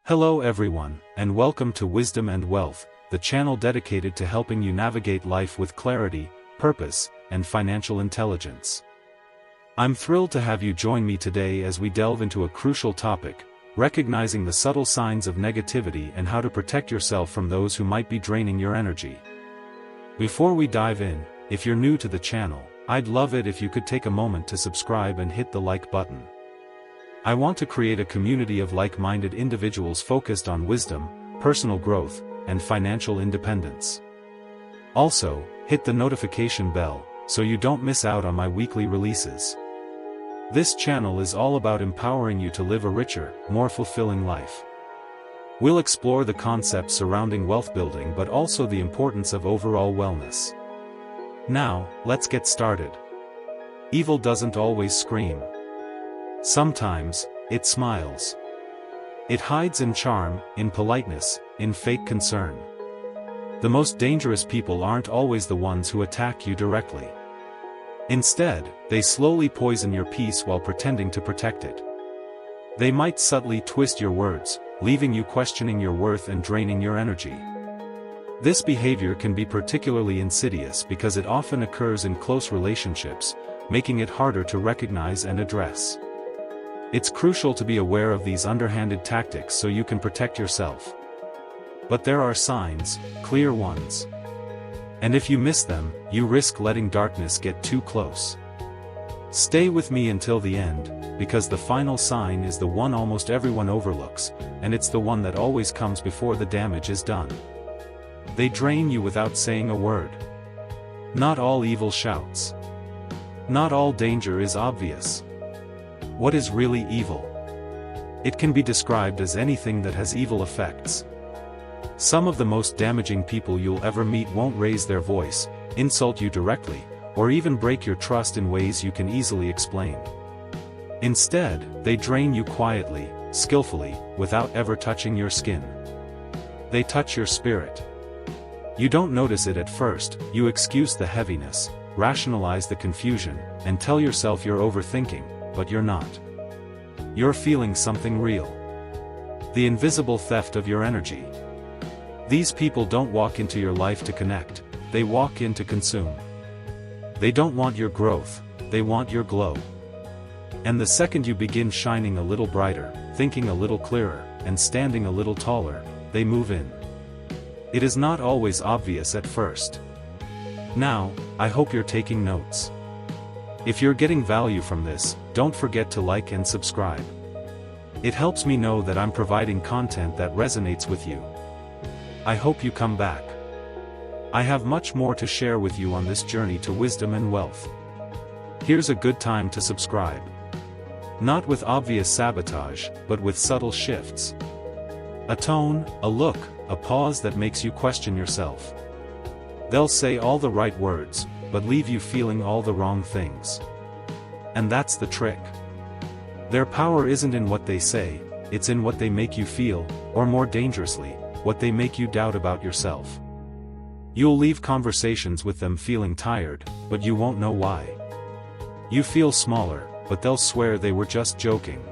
Hello everyone, and welcome to Wisdom and Wealth, the channel dedicated to helping you navigate life with clarity, purpose, and financial intelligence. I'm thrilled to have you join me today as we delve into a crucial topic, recognizing the subtle signs of negativity and how to protect yourself from those who might be draining your energy. Before we dive in, if you're new to the channel, I'd love it if you could take a moment to subscribe and hit the like button. I want to create a community of like-minded individuals focused on wisdom, personal growth, and financial independence. Also, hit the notification bell, so you don't miss out on my weekly releases. This channel is all about empowering you to live a richer, more fulfilling life. We'll explore the concepts surrounding wealth building but also the importance of overall wellness. Now, let's get started. Evil doesn't always scream. Sometimes, it smiles. It hides in charm, in politeness, in fake concern. The most dangerous people aren't always the ones who attack you directly. Instead, they slowly poison your peace while pretending to protect it. They might subtly twist your words, leaving you questioning your worth and draining your energy. This behavior can be particularly insidious because it often occurs in close relationships, making it harder to recognize and address. It's crucial to be aware of these underhanded tactics so you can protect yourself. But there are signs, clear ones. And if you miss them, you risk letting darkness get too close. Stay with me until the end, because the final sign is the one almost everyone overlooks, and it's the one that always comes before the damage is done. They drain you without saying a word. Not all evil shouts. Not all danger is obvious. What is really evil? It can be described as anything that has evil effects. Some of the most damaging people you'll ever meet won't raise their voice, insult you directly, or even break your trust in ways you can easily explain. Instead, they drain you quietly, skillfully, without ever touching your skin. They touch your spirit. You don't notice it at first, you excuse the heaviness, rationalize the confusion, and tell yourself you're overthinking. But you're not. You're feeling something real. The invisible theft of your energy. These people don't walk into your life to connect, they walk in to consume. They don't want your growth, they want your glow. And the second you begin shining a little brighter, thinking a little clearer, and standing a little taller, they move in. It is not always obvious at first. Now, I hope you're taking notes. If you're getting value from this, don't forget to like and subscribe. It helps me know that I'm providing content that resonates with you. I hope you come back. I have much more to share with you on this journey to wisdom and wealth. Here's a good time to subscribe. Not with obvious sabotage, but with subtle shifts. A tone, a look, a pause that makes you question yourself. They'll say all the right words, but leave you feeling all the wrong things. And that's the trick. Their power isn't in what they say, it's in what they make you feel, or more dangerously, what they make you doubt about yourself. You'll leave conversations with them feeling tired, but you won't know why. You feel smaller, but they'll swear they were just joking.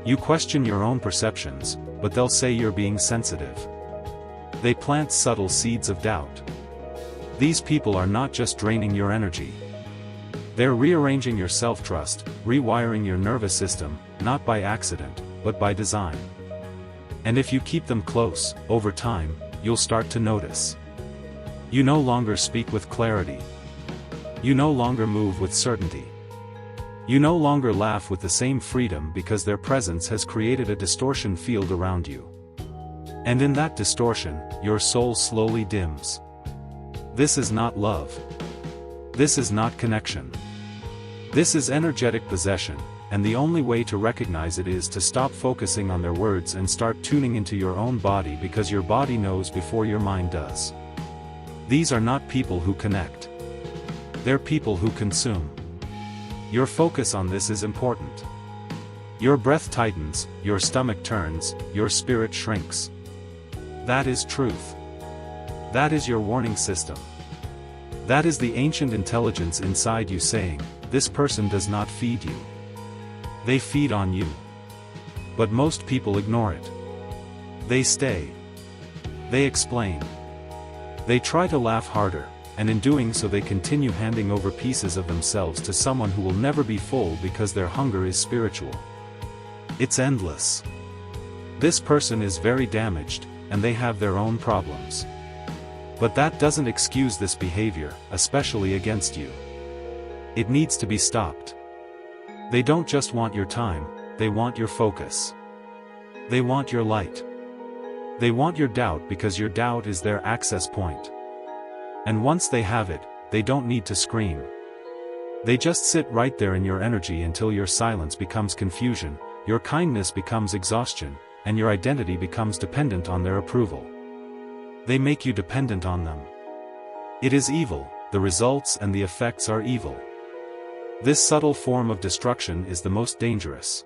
You question your own perceptions, but they'll say you're being sensitive. They plant subtle seeds of doubt. These people are not just draining your energy. They're rearranging your self-trust, rewiring your nervous system, not by accident, but by design. And if you keep them close, over time, you'll start to notice. You no longer speak with clarity. You no longer move with certainty. You no longer laugh with the same freedom because their presence has created a distortion field around you. And in that distortion, your soul slowly dims. This is not love. This is not connection. This is energetic possession, and the only way to recognize it is to stop focusing on their words and start tuning into your own body, because your body knows before your mind does. These are not people who connect. They're people who consume. Your focus on this is important. Your breath tightens, your stomach turns, your spirit shrinks. That is truth. That is your warning system. That is the ancient intelligence inside you saying, this person does not feed you. They feed on you. But most people ignore it. They stay. They explain. They try to laugh harder, and in doing so they continue handing over pieces of themselves to someone who will never be full because their hunger is spiritual. It's endless. This person is very damaged, and they have their own problems. But that doesn't excuse this behavior, especially against you. It needs to be stopped. They don't just want your time, they want your focus. They want your light. They want your doubt because your doubt is their access point. And once they have it, they don't need to scream. They just sit right there in your energy until your silence becomes confusion, your kindness becomes exhaustion, and your identity becomes dependent on their approval. They make you dependent on them. It is evil, the results and the effects are evil. This subtle form of destruction is the most dangerous.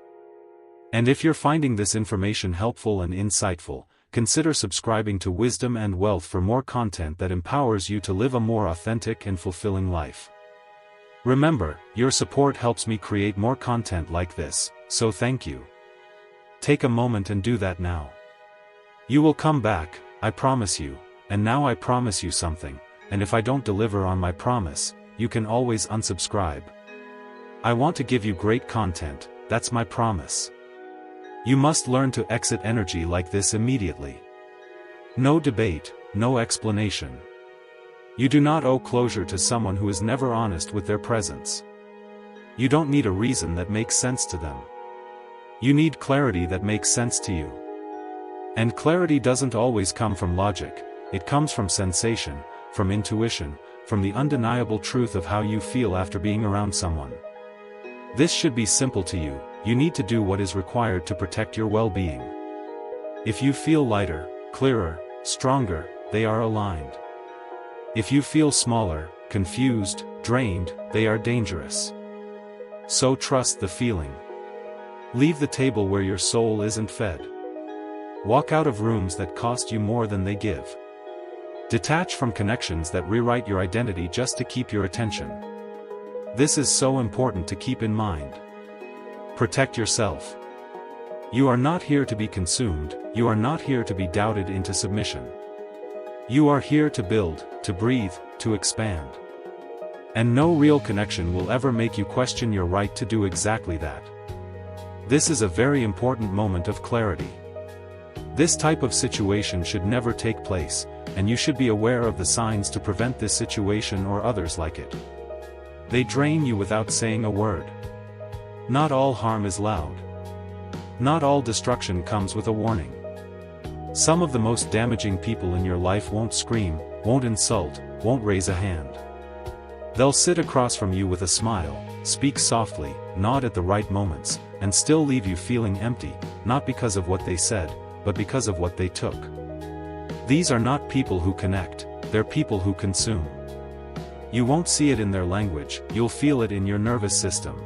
And if you're finding this information helpful and insightful, consider subscribing to Wisdom and Wealth for more content that empowers you to live a more authentic and fulfilling life. Remember, your support helps me create more content like this, so thank you. Take a moment and do that now. You will come back, I promise you, and now I promise you something, and if I don't deliver on my promise, you can always unsubscribe. I want to give you great content, that's my promise. You must learn to exit energy like this immediately. No debate, no explanation. You do not owe closure to someone who is never honest with their presence. You don't need a reason that makes sense to them. You need clarity that makes sense to you. And clarity doesn't always come from logic, it comes from sensation, from intuition, from the undeniable truth of how you feel after being around someone. This should be simple to you, you need to do what is required to protect your well-being. If you feel lighter, clearer, stronger, they are aligned. If you feel smaller, confused, drained, they are dangerous. So trust the feeling. Leave the table where your soul isn't fed. Walk out of rooms that cost you more than they give. Detach from connections that rewrite your identity just to keep your attention. This is so important to keep in mind. Protect yourself. You are not here to be consumed, you are not here to be doubted into submission. You are here to build, to breathe, to expand. And no real connection will ever make you question your right to do exactly that. This is a very important moment of clarity. This type of situation should never take place, and you should be aware of the signs to prevent this situation or others like it. They drain you without saying a word. Not all harm is loud. Not all destruction comes with a warning. Some of the most damaging people in your life won't scream, won't insult, won't raise a hand. They'll sit across from you with a smile, speak softly, nod at the right moments, and still leave you feeling empty, not because of what they said, but because of what they took. These are not people who connect, they're people who consume. You won't see it in their language, you'll feel it in your nervous system.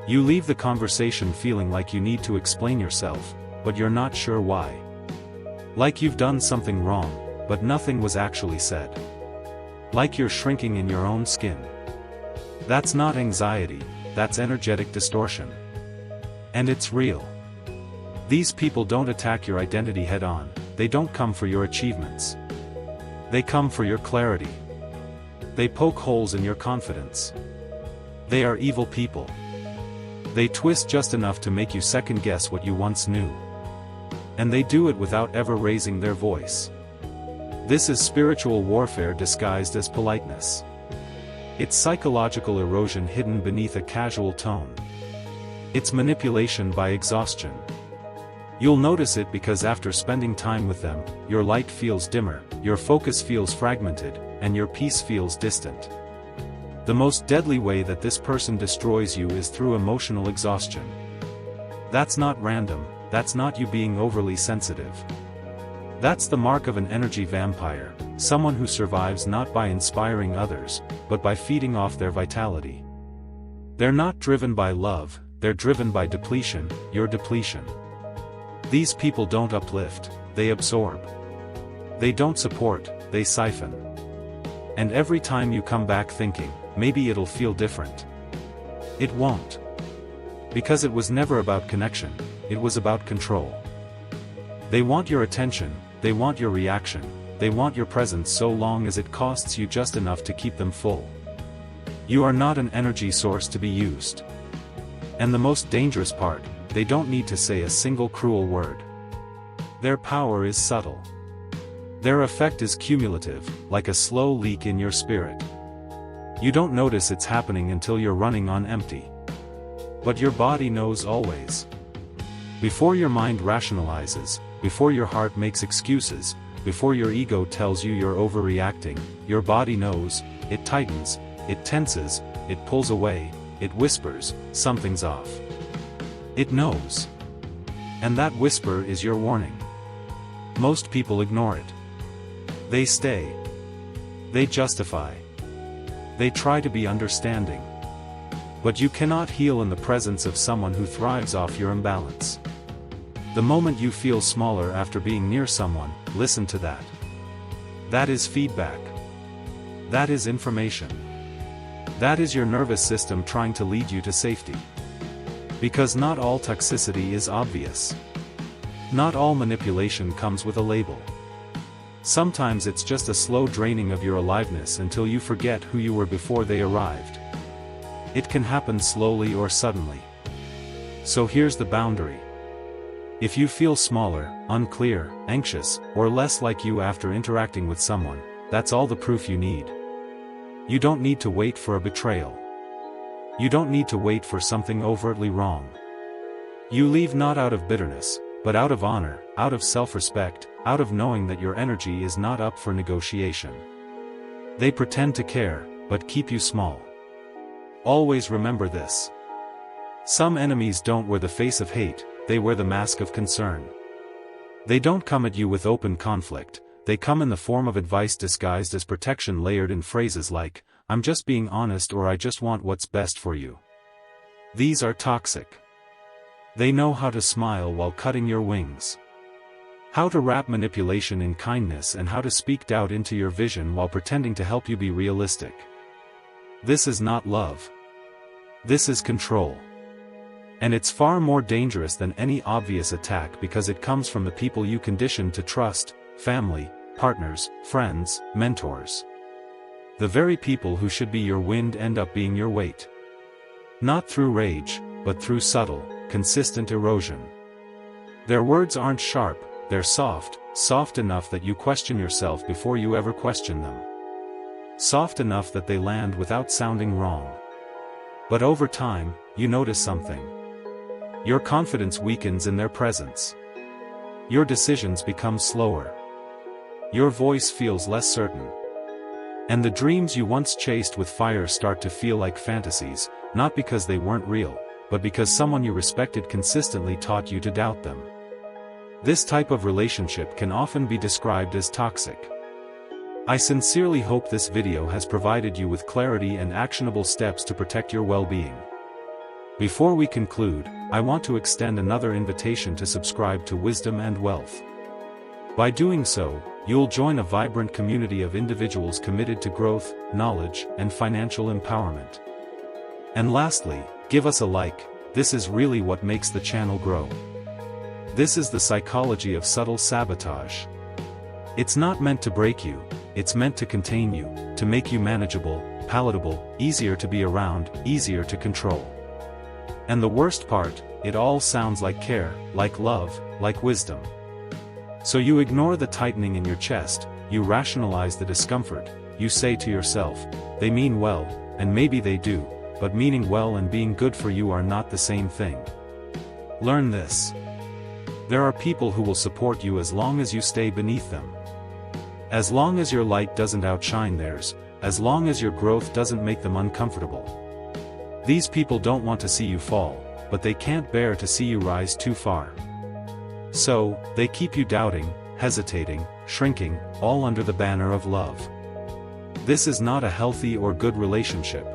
You leave the conversation feeling like you need to explain yourself, but you're not sure why. Like you've done something wrong, but nothing was actually said. Like you're shrinking in your own skin. That's not anxiety, that's energetic distortion. And it's real. These people don't attack your identity head-on, they don't come for your achievements. They come for your clarity. They poke holes in your confidence. They are evil people. They twist just enough to make you second-guess what you once knew. And they do it without ever raising their voice. This is spiritual warfare disguised as politeness. It's psychological erosion hidden beneath a casual tone. It's manipulation by exhaustion. You'll notice it because after spending time with them, your light feels dimmer, your focus feels fragmented, and your peace feels distant. The most deadly way that this person destroys you is through emotional exhaustion. That's not random, that's not you being overly sensitive. That's the mark of an energy vampire, someone who survives not by inspiring others, but by feeding off their vitality. They're not driven by love, they're driven by depletion, your depletion. These people don't uplift, they absorb. They don't support, they siphon. And every time you come back thinking, maybe it'll feel different. It won't. Because it was never about connection, it was about control. They want your attention, they want your reaction, they want your presence so long as it costs you just enough to keep them full. You are not an energy source to be used. And the most dangerous part, they don't need to say a single cruel word. Their power is subtle. Their effect is cumulative, like a slow leak in your spirit. You don't notice it's happening until you're running on empty. But your body knows always. Before your mind rationalizes, before your heart makes excuses, before your ego tells you you're overreacting, your body knows. It tightens, it tenses, it pulls away, it whispers, something's off. It knows. And that whisper is your warning. Most people ignore it. They stay. They justify. They try to be understanding. But you cannot heal in the presence of someone who thrives off your imbalance. The moment you feel smaller after being near someone, listen to that. That is feedback. That is information. That is your nervous system trying to lead you to safety. Because not all toxicity is obvious. Not all manipulation comes with a label. Sometimes it's just a slow draining of your aliveness until you forget who you were before they arrived. It can happen slowly or suddenly. So here's the boundary. If you feel smaller, unclear, anxious, or less like you after interacting with someone, that's all the proof you need. You don't need to wait for a betrayal. You don't need to wait for something overtly wrong. You leave not out of bitterness, but out of honor, out of self-respect, out of knowing that your energy is not up for negotiation. They pretend to care, but keep you small. Always remember this. Some enemies don't wear the face of hate, they wear the mask of concern. They don't come at you with open conflict, they come in the form of advice disguised as protection, layered in phrases like, "I'm just being honest," or "I just want what's best for you." These are toxic. They know how to smile while cutting your wings. How to wrap manipulation in kindness, and how to speak doubt into your vision while pretending to help you be realistic. This is not love. This is control. And it's far more dangerous than any obvious attack because it comes from the people you conditioned to trust: family, partners, friends, mentors. The very people who should be your wind end up being your weight. Not through rage, but through subtle, consistent erosion. Their words aren't sharp, they're soft, soft enough that you question yourself before you ever question them. Soft enough that they land without sounding wrong. But over time, you notice something. Your confidence weakens in their presence. Your decisions become slower. Your voice feels less certain. And the dreams you once chased with fire start to feel like fantasies, not because they weren't real, but because someone you respected consistently taught you to doubt them. This type of relationship can often be described as toxic. I sincerely hope this video has provided you with clarity and actionable steps to protect your well-being. Before we conclude, I want to extend another invitation to subscribe to Wisdom and Wealth. By doing so, you'll join a vibrant community of individuals committed to growth, knowledge, and financial empowerment. And lastly, give us a like. This is really what makes the channel grow. This is the psychology of subtle sabotage. It's not meant to break you, it's meant to contain you, to make you manageable, palatable, easier to be around, easier to control. And the worst part, it all sounds like care, like love, like wisdom. So you ignore the tightening in your chest, you rationalize the discomfort, you say to yourself, "They mean well," and maybe they do, but meaning well and being good for you are not the same thing. Learn this. There are people who will support you as long as you stay beneath them. As long as your light doesn't outshine theirs, as long as your growth doesn't make them uncomfortable. These people don't want to see you fall, but they can't bear to see you rise too far. So, they keep you doubting, hesitating, shrinking, all under the banner of love. This is not a healthy or good relationship.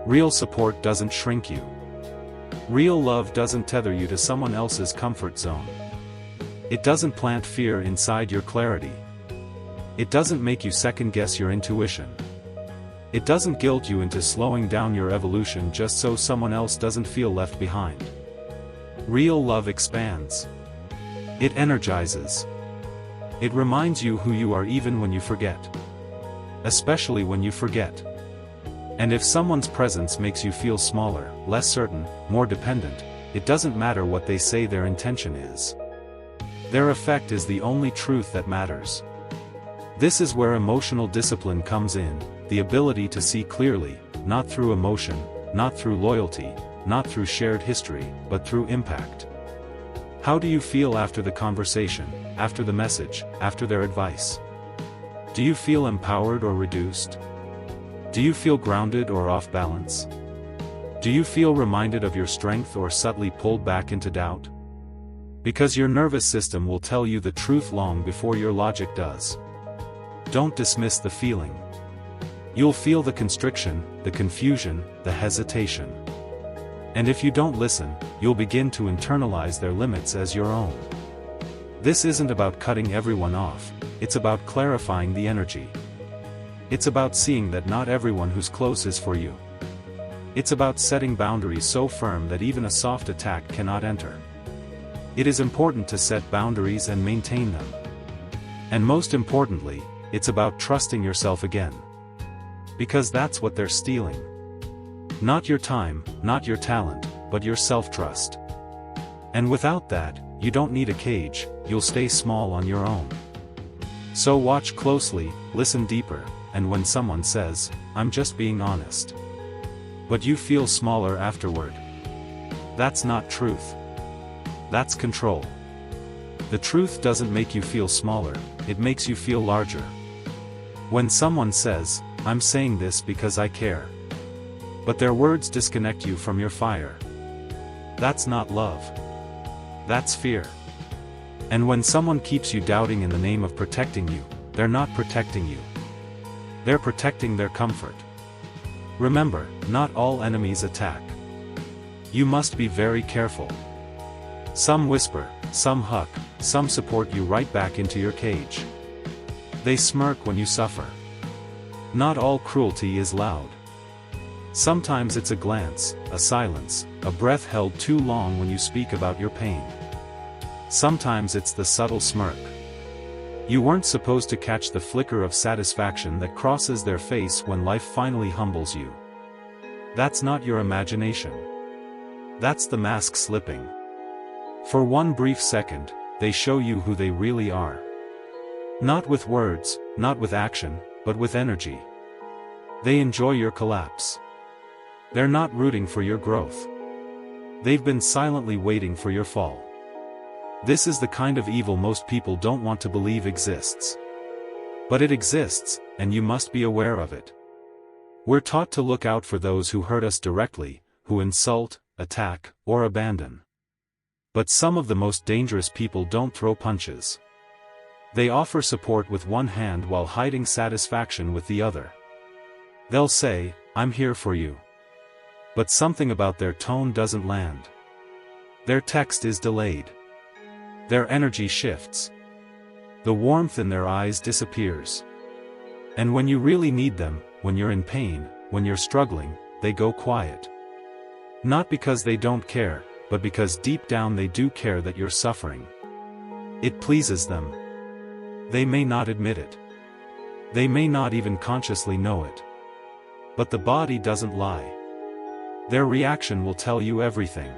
Real support doesn't shrink you. Real love doesn't tether you to someone else's comfort zone. It doesn't plant fear inside your clarity. It doesn't make you second-guess your intuition. It doesn't guilt you into slowing down your evolution just so someone else doesn't feel left behind. Real love expands. It energizes. It reminds you who you are even when you forget. Especially when you forget. And if someone's presence makes you feel smaller, less certain, more dependent, it doesn't matter what they say their intention is. Their effect is the only truth that matters. This is where emotional discipline comes in, the ability to see clearly, not through emotion, not through loyalty, not through shared history, but through impact. How do you feel after the conversation, after the message, after their advice? Do you feel empowered or reduced? Do you feel grounded or off balance? Do you feel reminded of your strength or subtly pulled back into doubt? Because your nervous system will tell you the truth long before your logic does. Don't dismiss the feeling. You'll feel the constriction, the confusion, the hesitation. And if you don't listen, you'll begin to internalize their limits as your own. This isn't about cutting everyone off, it's about clarifying the energy. It's about seeing that not everyone who's close is for you. It's about setting boundaries so firm that even a soft attack cannot enter. It is important to set boundaries and maintain them. And most importantly, it's about trusting yourself again. Because that's what they're stealing. Not your time, not your talent, but your self-trust. And without that, you don't need a cage, you'll stay small on your own. So watch closely, listen deeper, and when someone says, "I'm just being honest," but you feel smaller afterward. That's not truth. That's control. The truth doesn't make you feel smaller, it makes you feel larger. When someone says, "I'm saying this because I care," but their words disconnect you from your fire, that's not love. That's fear. And when someone keeps you doubting in the name of protecting you, they're not protecting you. They're protecting their comfort. Remember, not all enemies attack. You must be very careful. Some whisper, some huck, some support you right back into your cage. They smirk when you suffer. Not all cruelty is loud. Sometimes it's a glance, a silence, a breath held too long when you speak about your pain. Sometimes it's the subtle smirk. You weren't supposed to catch the flicker of satisfaction that crosses their face when life finally humbles you. That's not your imagination. That's the mask slipping. For one brief second, they show you who they really are. Not with words, not with action, but with energy. They enjoy your collapse. They're not rooting for your growth. They've been silently waiting for your fall. This is the kind of evil most people don't want to believe exists. But it exists, and you must be aware of it. We're taught to look out for those who hurt us directly, who insult, attack, or abandon. But some of the most dangerous people don't throw punches. They offer support with one hand while hiding satisfaction with the other. They'll say, "I'm here for you." But something about their tone doesn't land. Their text is delayed. Their energy shifts. The warmth in their eyes disappears. And when you really need them, when you're in pain, when you're struggling, they go quiet. Not because they don't care, but because deep down they do care that you're suffering. It pleases them. They may not admit it. They may not even consciously know it. But the body doesn't lie. Their reaction will tell you everything.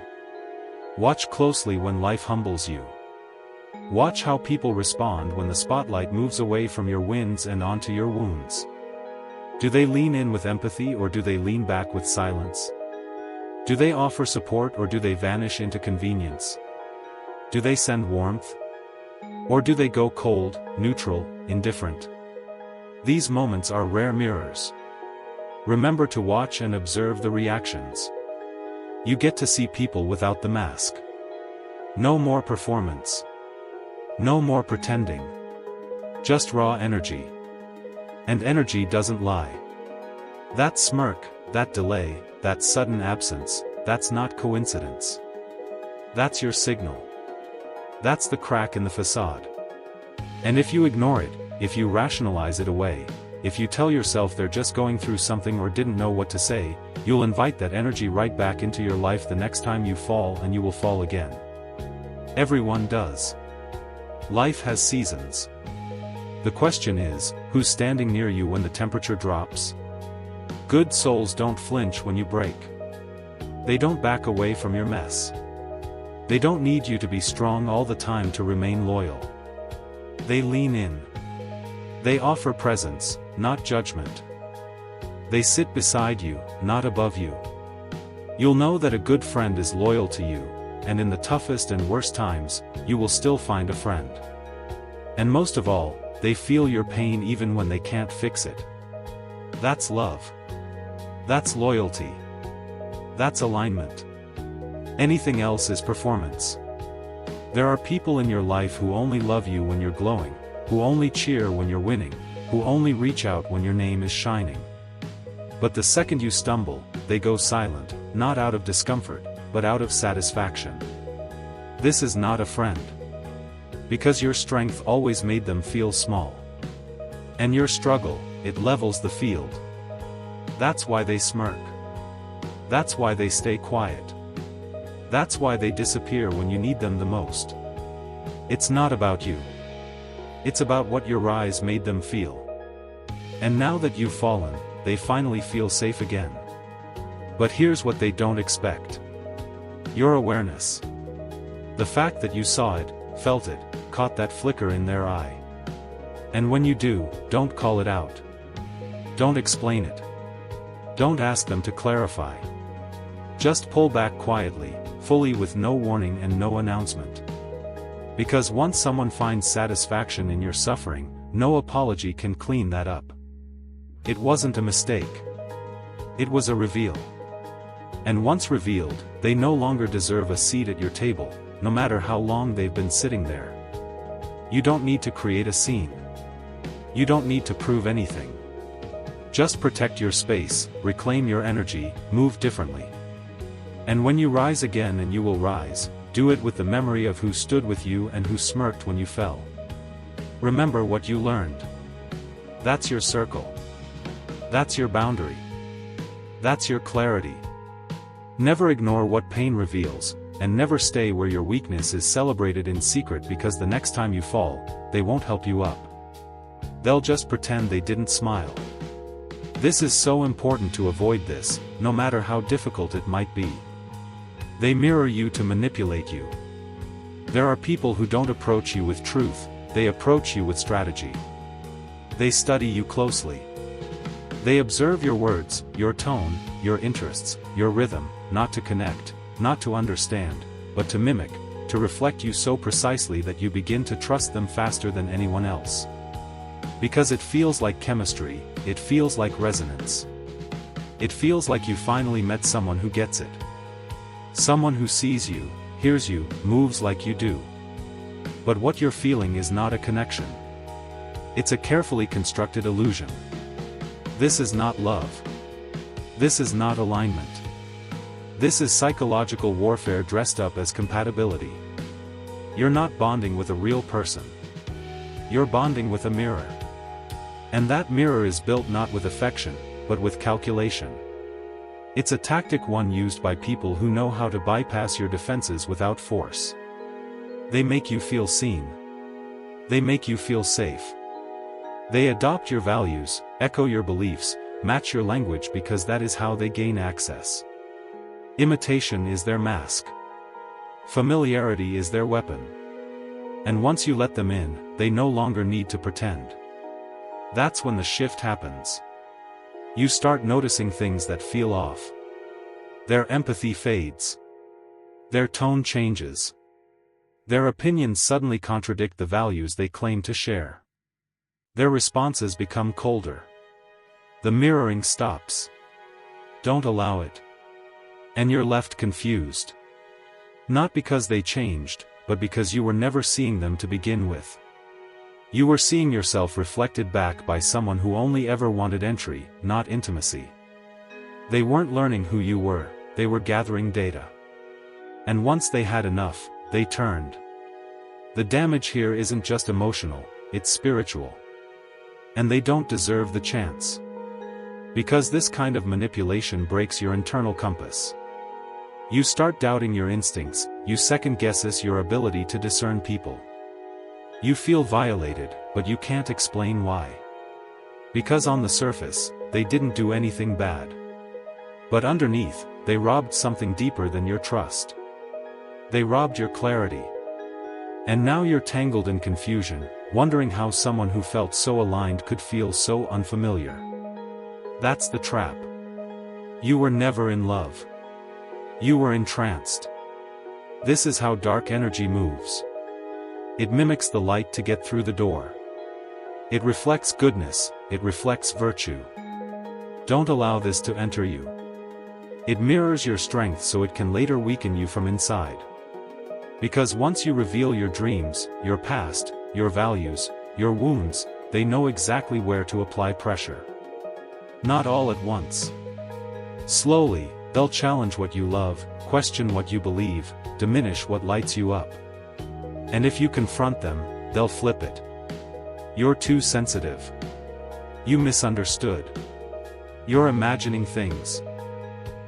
Watch closely when life humbles you. Watch how people respond when the spotlight moves away from your wins and onto your wounds. Do they lean in with empathy or do they lean back with silence? Do they offer support or do they vanish into convenience? Do they send warmth? Or do they go cold, neutral, indifferent? These moments are rare mirrors. Remember to watch and observe the reactions. You get to see people without the mask. No more performance. No more pretending. Just raw energy. And energy doesn't lie. That smirk, that delay, that sudden absence, that's not coincidence. That's your signal. That's the crack in the facade. And if you ignore it, if you rationalize it away, if you tell yourself they're just going through something or didn't know what to say, you'll invite that energy right back into your life the next time you fall, and you will fall again. Everyone does. Life has seasons. The question is, who's standing near you when the temperature drops? Good souls don't flinch when you break. They don't back away from your mess. They don't need you to be strong all the time to remain loyal. They lean in. They offer presence, not judgment. They sit beside you, not above you. You'll know that a good friend is loyal to you, and in the toughest and worst times, you will still find a friend. And most of all, they feel your pain even when they can't fix it. That's love. That's loyalty. That's alignment. Anything else is performance. There are people in your life who only love you when you're glowing, who only cheer when you're winning, who only reach out when your name is shining. But the second you stumble, they go silent, not out of discomfort, but out of satisfaction. This is not a friend. Because your strength always made them feel small. And your struggle, it levels the field. That's why they smirk. That's why they stay quiet. That's why they disappear when you need them the most. It's not about you. It's about what your rise made them feel. And now that you've fallen, they finally feel safe again. But here's what they don't expect. Your awareness. The fact that you saw it, felt it, caught that flicker in their eye. And when you do, don't call it out. Don't explain it. Don't ask them to clarify. Just pull back quietly, fully, with no warning and no announcement. Because once someone finds satisfaction in your suffering, no apology can clean that up. It wasn't a mistake. It was a reveal. And once revealed, they no longer deserve a seat at your table, no matter how long they've been sitting there. You don't need to create a scene. You don't need to prove anything. Just protect your space, reclaim your energy, move differently. And when you rise again, and you will rise, do it with the memory of who stood with you and who smirked when you fell. Remember what you learned. That's your circle. That's your boundary. That's your clarity. Never ignore what pain reveals, and never stay where your weakness is celebrated in secret, because the next time you fall, they won't help you up. They'll just pretend they didn't smile. This is so important to avoid this, no matter how difficult it might be. They mirror you to manipulate you. There are people who don't approach you with truth, they approach you with strategy. They study you closely. They observe your words, your tone, your interests, your rhythm, not to connect, not to understand, but to mimic, to reflect you so precisely that you begin to trust them faster than anyone else. Because it feels like chemistry, it feels like resonance. It feels like you finally met someone who gets it. Someone who sees you, hears you, moves like you do. But what you're feeling is not a connection. It's a carefully constructed illusion. This is not love. This is not alignment. This is psychological warfare dressed up as compatibility. You're not bonding with a real person. You're bonding with a mirror. And that mirror is built not with affection, but with calculation. It's a tactic one used by people who know how to bypass your defenses without force. They make you feel seen. They make you feel safe. They adopt your values, echo your beliefs, match your language, because that is how they gain access. Imitation is their mask. Familiarity is their weapon. And once you let them in, they no longer need to pretend. That's when the shift happens. You start noticing things that feel off. Their empathy fades. Their tone changes. Their opinions suddenly contradict the values they claim to share. Their responses become colder. The mirroring stops. Don't allow it. And you're left confused. Not because they changed, but because you were never seeing them to begin with. You were seeing yourself reflected back by someone who only ever wanted entry, not intimacy. They weren't learning who you were, they were gathering data. And once they had enough, they turned. The damage here isn't just emotional, it's spiritual. And they don't deserve the chance. Because this kind of manipulation breaks your internal compass. You start doubting your instincts, you second-guess your ability to discern people. You feel violated, but you can't explain why. Because on the surface, they didn't do anything bad. But underneath, they robbed something deeper than your trust. They robbed your clarity. And now you're tangled in confusion, wondering how someone who felt so aligned could feel so unfamiliar. That's the trap. You were never in love. You were entranced. This is how dark energy moves. It mimics the light to get through the door. It reflects goodness, it reflects virtue. Don't allow this to enter you. It mirrors your strength so it can later weaken you from inside. Because once you reveal your dreams, your past, your values, your wounds, they know exactly where to apply pressure. Not all at once. Slowly, they'll challenge what you love, question what you believe, diminish what lights you up. And if you confront them, they'll flip it. You're too sensitive. You misunderstood. You're imagining things.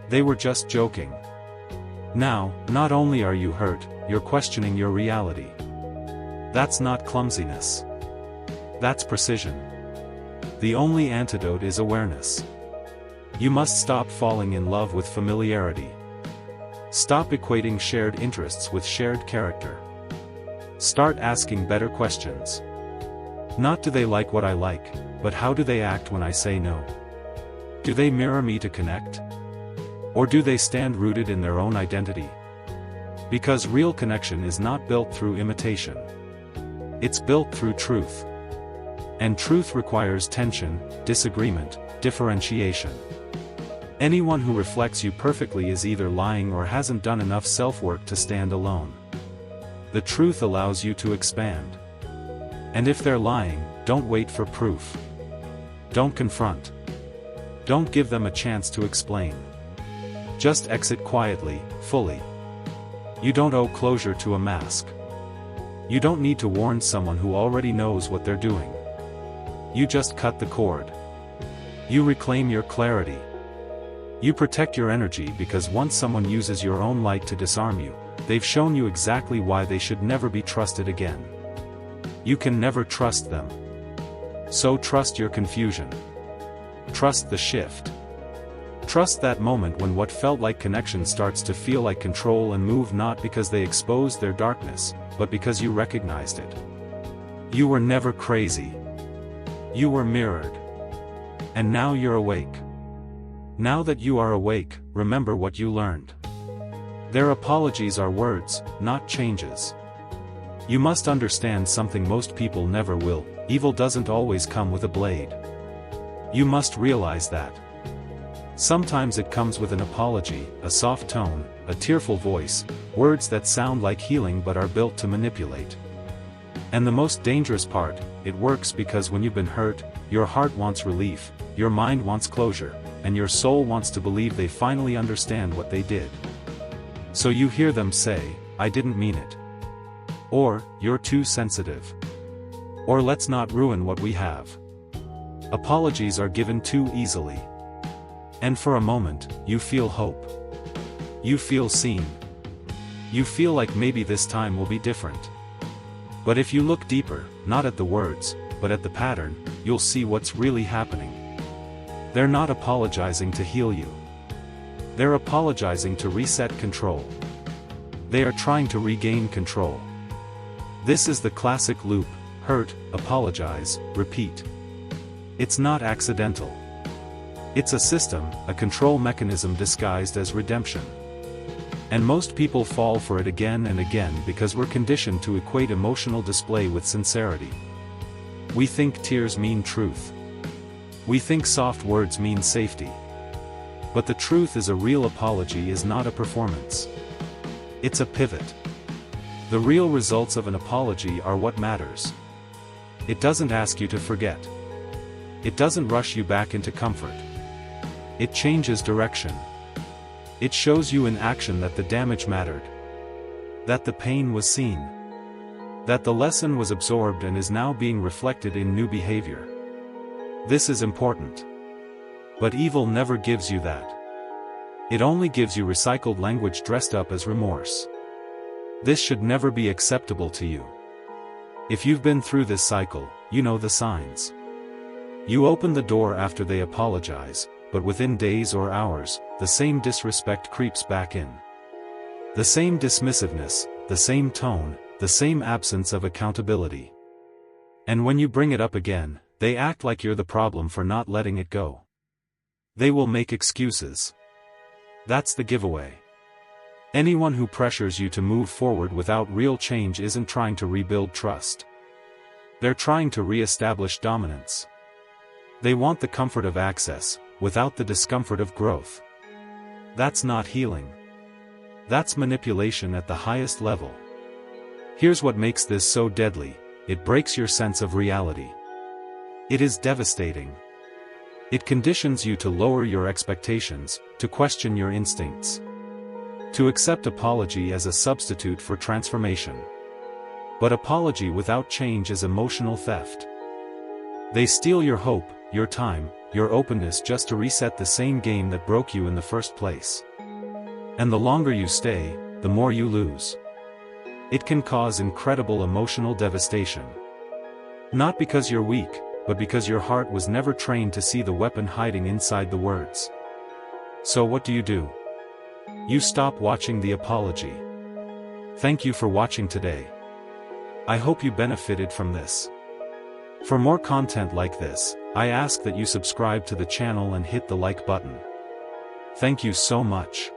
They were just joking. Now, not only are you hurt, you're questioning your reality. That's not clumsiness. That's precision. The only antidote is awareness. You must stop falling in love with familiarity. Stop equating shared interests with shared character. Start asking better questions. Not do they like what I like, but how do they act when I say no? Do they mirror me to connect? Or do they stand rooted in their own identity? Because real connection is not built through imitation. It's built through truth. And truth requires tension, disagreement, differentiation. Anyone who reflects you perfectly is either lying or hasn't done enough self-work to stand alone. The truth allows you to expand. And if they're lying, don't wait for proof. Don't confront. Don't give them a chance to explain. Just exit quietly, fully. You don't owe closure to a mask. You don't need to warn someone who already knows what they're doing. You just cut the cord. You reclaim your clarity. You protect your energy because once someone uses your own light to disarm you, they've shown you exactly why they should never be trusted again. You can never trust them. So trust your confusion. Trust the shift. Trust that moment when what felt like connection starts to feel like control and move, not because they exposed their darkness, but because you recognized it. You were never crazy. You were mirrored. And now you're awake. Now that you are awake, remember what you learned. Their apologies are words, not changes. You must understand something most people never will: evil doesn't always come with a blade. You must realize that. Sometimes it comes with an apology, a soft tone, a tearful voice, words that sound like healing but are built to manipulate. And the most dangerous part, it works because when you've been hurt, your heart wants relief, your mind wants closure, and your soul wants to believe they finally understand what they did. So you hear them say, "I didn't mean it." Or, "You're too sensitive." Or, "Let's not ruin what we have." Apologies are given too easily. And for a moment, you feel hope. You feel seen. You feel like maybe this time will be different. But if you look deeper, not at the words, but at the pattern, you'll see what's really happening. They're not apologizing to heal you. They're apologizing to reset control. They are trying to regain control. This is the classic loop: hurt, apologize, repeat. It's not accidental. It's a system, a control mechanism disguised as redemption. And most people fall for it again and again because we're conditioned to equate emotional display with sincerity. We think tears mean truth. We think soft words mean safety. But the truth is, a real apology is not a performance. It's a pivot. The real results of an apology are what matters. It doesn't ask you to forget. It doesn't rush you back into comfort. It changes direction. It shows you in action that the damage mattered. That the pain was seen. That the lesson was absorbed and is now being reflected in new behavior. This is important. But evil never gives you that. It only gives you recycled language dressed up as remorse. This should never be acceptable to you. If you've been through this cycle, you know the signs. You open the door after they apologize, but within days or hours, the same disrespect creeps back in. The same dismissiveness, the same tone, the same absence of accountability. And when you bring it up again, they act like you're the problem for not letting it go. They will make excuses. That's the giveaway. Anyone who pressures you to move forward without real change isn't trying to rebuild trust. They're trying to re-establish dominance. They want the comfort of access, without the discomfort of growth. That's not healing. That's manipulation at the highest level. Here's what makes this so deadly: it breaks your sense of reality. It is devastating. It conditions you to lower your expectations, to question your instincts, to accept apology as a substitute for transformation. But apology without change is emotional theft. They steal your hope, your time, your openness just to reset the same game that broke you in the first place. And the longer you stay, the more you lose. It can cause incredible emotional devastation. Not because you're weak, but because your heart was never trained to see the weapon hiding inside the words. So what do? You stop watching the apology. Thank you for watching today. I hope you benefited from this. For more content like this, I ask that you subscribe to the channel and hit the like button. Thank you so much.